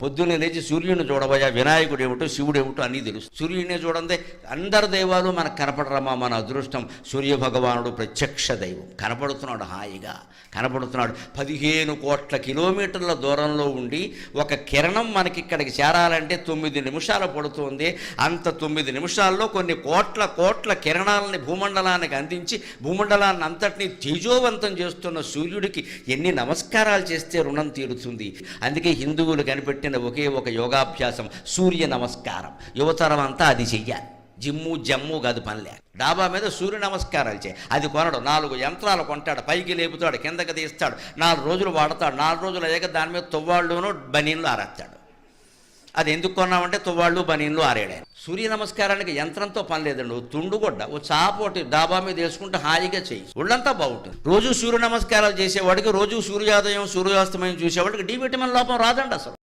పొద్దున్నే లేచి సూర్యుని చూడబోయా, వినాయకుడు ఏమిటో శివుడు ఏమిటో అన్నీ తెలుసు. సూర్యుడినే చూడండి, అందరు దైవాలు మనకు కనపడరమ్మా. మన అదృష్టం సూర్య భగవానుడు ప్రత్యక్ష దైవం. కనపడుతున్నాడు, హాయిగా కనపడుతున్నాడు. 15 కోట్ల కిలోమీటర్ల దూరంలో ఉండి ఒక కిరణం మనకి ఇక్కడికి చేరాలంటే 9 నిమిషాలు పడుతుంది. అంత 9 నిమిషాల్లో కొన్ని కోట్ల కిరణాలని భూమండలానికి అందించి భూమండలాన్ని అంతటినీ తేజోవంతం చేస్తున్న సూర్యుడికి ఎన్ని నమస్కారాలు చేస్తే రుణం తీరుతుంది. అందుకే హిందువులు కనిపెట్టిన ఒకే ఒక యోగాభ్యాసం సూర్య నమస్కారం. యువతరం అంతా అది చెయ్యాలి. జమ్ము కాదు పనిలే. డాబా మీద సూర్య నమస్కారాలు చేయి. అది కొనడు, 4 యంత్రాలు కొంటాడు, పైకి లేపుతాడు, కిందకి తీస్తాడు, 4 రోజులు వాడతాడు. 4 రోజులు అయ్యాక దాని మీద తువ్వాళ్ళును బనీన్లు ఆరేస్తాడు. అది ఎందుకు కొన్నామంటే తువ్వాళ్ళు బనీన్లు ఆరేడారు. సూర్య నమస్కారానికి యంత్రంతో పని లేదండి. ఓ తుండుగొడ్డ, ఓ చాపోటి డాబా మీద వేసుకుంటే హాయిగా చేయి, ఒళ్ళంతా బాగుంటుంది. రోజు సూర్య నమస్కారాలు చేసేవాడికి, రోజు సూర్యోదయం సూర్యాస్తమయం చూసేవాడికి డి విటమిన్ లోపం రాదండి అసలు.